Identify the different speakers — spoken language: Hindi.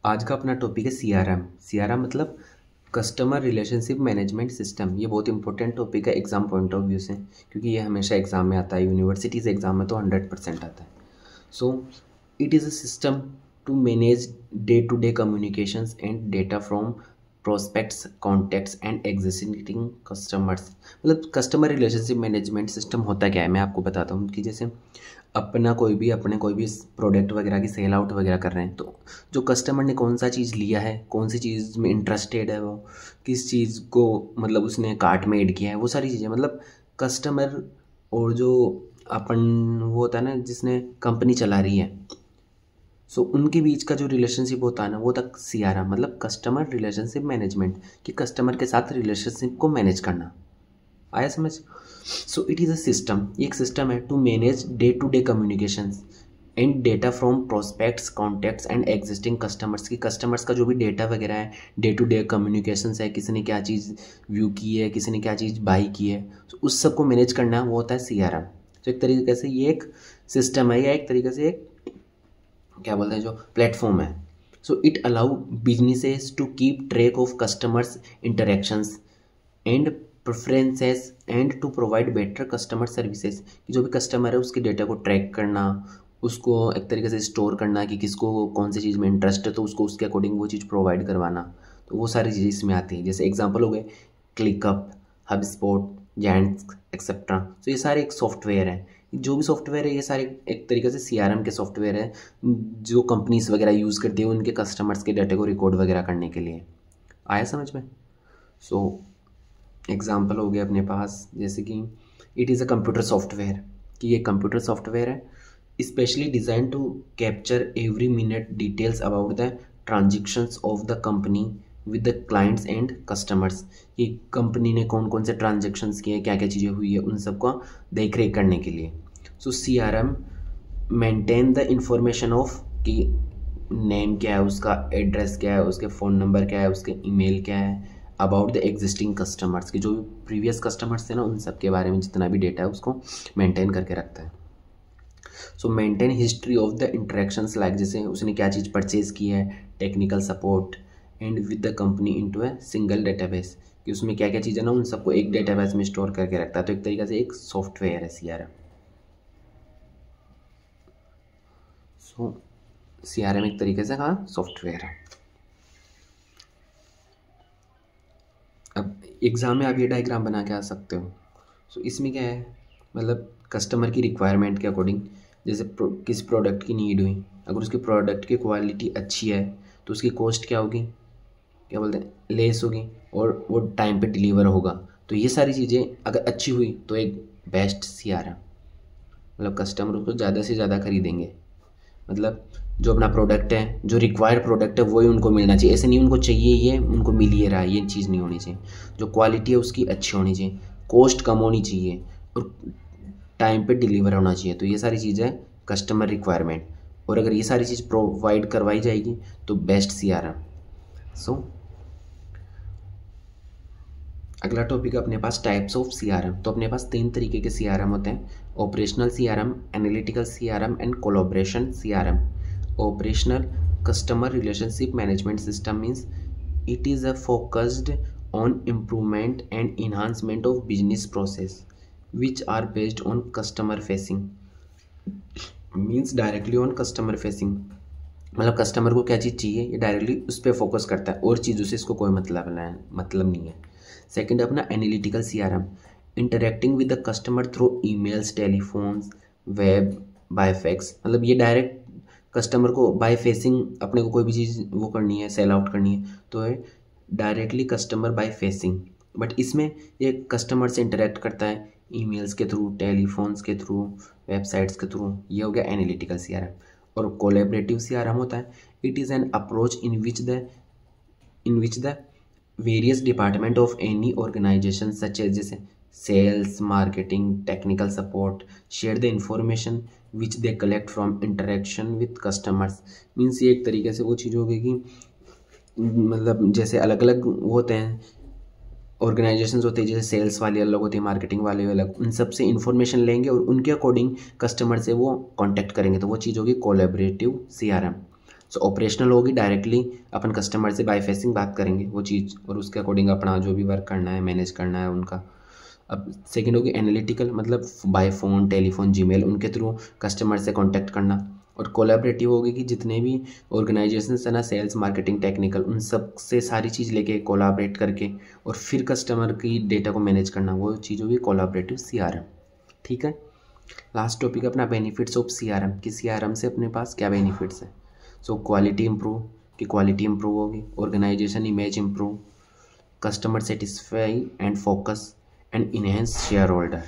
Speaker 1: आज का अपना टॉपिक है सीआरएम। सीआरएम मतलब कस्टमर रिलेशनशिप मैनेजमेंट सिस्टम। ये बहुत इंपॉर्टेंट टॉपिक है एग्जाम पॉइंट ऑफ व्यू से, क्योंकि ये हमेशा एग्जाम में आता है। यूनिवर्सिटीज़ एग्जाम में तो 100% आता है। So it is a system to manage day to day communications and data from prospects, contacts and existing customers. मतलब कस्टमर रिलेशनशिप मैनेजमेंट सिस्टम होता क्या है, मैं आपको बताता हूँ कि जैसे अपने कोई भी प्रोडक्ट वगैरह की सेल आउट वगैरह कर रहे हैं, तो जो कस्टमर ने कौन सा चीज़ लिया है, कौन सी चीज़ में इंटरेस्टेड है, वो किस चीज़ को मतलब उसने कार्ट में ऐड किया है, वो सारी चीज़ें मतलब कस्टमर और जो अपन वो होता है ना जिसने कंपनी चला रही है, सो उनके बीच का जो रिलेशनशिप होता है ना वो तक सीआरएम मतलब कस्टमर रिलेशनशिप मैनेजमेंट, कि कस्टमर के साथ रिलेशनशिप को मैनेज करना। आया समझ? So it is a system, एक सिस्टम है to manage day to day communications and data from prospects, contacts and existing customers. की कस्टमर्स का जो भी डेटा वगैरह है, डे टू डे कम्युनिकेशंस है, किसी ने क्या चीज़ व्यू की है, किसी ने क्या चीज़ बाई की है, तो उस सब को मैनेज करना वो होता है सीआरएम। तो एक तरीके से ये एक सिस्टम है या एक तरीके से एक क्या बोलते हैं जो प्लेटफॉर्म है। So it allow businesses to keep track of customers interactions and preferences and to provide better customer services. कि जो भी कस्टमर है उसके डेटा को ट्रैक करना, उसको एक तरीके से स्टोर करना कि किसको कौन सी चीज़ में इंटरेस्ट है, तो उसको उसके अकॉर्डिंग वो चीज़ प्रोवाइड करवाना। तो वो सारी चीज़ें इसमें आती हैं। जैसे एग्जांपल हो गए ClickUp, hub spot, gents etcetera. तो ये सारे एक सॉफ्टवेयर है। जो भी सॉफ्टवेयर है ये सारे एक तरीके से सीआरएम के सॉफ्टवेयर है, जो कंपनीज वगैरह यूज़ करती है उनके कस्टमर्स के डाटा को रिकॉर्ड वगैरह करने के लिए। आया समझ में? सो एग्जाम्पल हो गया अपने पास, जैसे कि it is a computer software, कि ये कंप्यूटर सॉफ्टवेयर है specially designed to capture every minute details about the transactions of the company with the clients and customers. कि कंपनी ने कौन कौन से ट्रांजेक्शन्स किए, क्या क्या चीज़ें हुई है, उन सब का देख रेख करने के लिए। So C R M maintain the information of कि नेम क्या है उसका, एड्रेस क्या है उसके, फ़ोन नंबर क्या है उसके, ईमेल क्या है, अबाउट द एग्जिस्टिंग कस्टमर्स, की जो भी प्रीवियस कस्टमर्स थे ना उन सब के बारे में जितना भी डेटा है उसको मेंटेन करके रखता है। सो maintain history of the interactions, like जैसे उसने क्या चीज़ परचेज की है, technical support and with the company into a single database, कि उसमें क्या क्या चीज़ें ना उन सबको एक डेटाबेस में स्टोर करके रखता है। तो एक तरीके से एक सॉफ्टवेयर है सीआरएम। सो सीआरएम एक तरीके से कहाँ सॉफ्टवेयर है। अब एग्ज़ाम में आप ये डायग्राम बना के आ सकते हो। सो इसमें क्या है, मतलब कस्टमर की रिक्वायरमेंट के अकॉर्डिंग जैसे किस प्रोडक्ट की नीड हुई, अगर उसके प्रोडक्ट की क्वालिटी अच्छी है तो उसकी कॉस्ट क्या होगी, क्या बोलते हैं, लेस होगी, और वो टाइम पे डिलीवर होगा। तो ये सारी चीज़ें अगर अच्छी हुई तो एक बेस्ट सीआरएम, मतलब कस्टमर उसको ज़्यादा से ज़्यादा खरीदेंगे। मतलब जो अपना प्रोडक्ट है, जो रिक्वायर्ड प्रोडक्ट है वही उनको मिलना चाहिए। ऐसे नहीं उनको चाहिए ये उनको मिल ही रहा है, ये चीज़ नहीं होनी चाहिए। जो क्वालिटी है उसकी अच्छी होनी चाहिए, कॉस्ट कम होनी चाहिए, और टाइम पे डिलीवर होना चाहिए। तो ये सारी चीज़ें कस्टमर रिक्वायरमेंट, और अगर ये सारी चीज़ प्रोवाइड करवाई जाएगी तो बेस्ट सीआरएम। सो अगला टॉपिक है अपने पास टाइप्स ऑफ सीआरएम। तो अपने पास 3 तरीके के सीआरएम होते हैं: operational CRM, analytical CRM and collaboration CRM. Operational customer relationship management system means it is a focused on improvement and enhancement of business process which are based on customer facing. Means directly on customer facing, मतलब कस्टमर को क्या चीज़ चाहिए ये डायरेक्टली उस पर फोकस करता है, और चीज़ों से इसको कोई मतलब नहीं है। सेकंड अपना analytical CRM, interacting with the customer through emails, telephones, web, by fax. मतलब ये डायरेक्ट कस्टमर को बाय फेसिंग अपने को कोई भी चीज़ वो करनी है, सेल आउट करनी है, तो है directly customer by facing. But इसमें ये कस्टमर से इंटरेक्ट करता है ईमेल्स के थ्रू, टेलीफोन्स के थ्रू, वेबसाइट्स के थ्रू। ये हो गया एनालिटिकल सीआरएम। और कोलैबोरेटिव सीआरएम होता है, it is an approach in which the various department of any organization such as जैसे sales, marketing, technical support share the information which they collect from interaction with customers. Means ये एक तरीके से वो चीज़ हो गई कि मतलब जैसे अलग अलग होते हैं ऑर्गेनाइजेशंस होते हैं, जैसे सेल्स वाले अलग होते हैं, मार्केटिंग वाले अलग, उन सब से इन्फॉर्मेशन लेंगे और उनके अकॉर्डिंग कस्टमर से वो कांटेक्ट करेंगे, तो वो चीज़ होगी कोलैबोरेटिव सीआरएम। सो ऑपरेशनल होगी, डायरेक्टली अपन कस्टमर से बाय फेसिंग बात करेंगे वो चीज़, और उसके अकॉर्डिंग अपना जो भी वर्क करना है मैनेज करना है उनका। अब सेकंड होगी एनालिटिकल, मतलब बाय फ़ोन, टेलीफोन, जीमेल, उनके थ्रू कस्टमर से कांटेक्ट करना। और कोलैबोरेटिव होगी कि जितने भी ऑर्गेनाइजेशन है ना, सेल्स, मार्केटिंग, टेक्निकल, उन सब से सारी चीज़ लेके कोलैबोरेट करके और फिर कस्टमर की डेटा को मैनेज करना, वो चीज़ होगी कोलैबोरेटिव CRM। ठीक है। लास्ट टॉपिक अपना बेनिफिट्स ऑफ CRM, कि CRM से अपने पास क्या बेनिफिट्स है। सो क्वालिटी इंप्रूव, कि क्वालिटी इंप्रूव होगी, organisation image improve, customer satisfy and focus, and enhance share holder.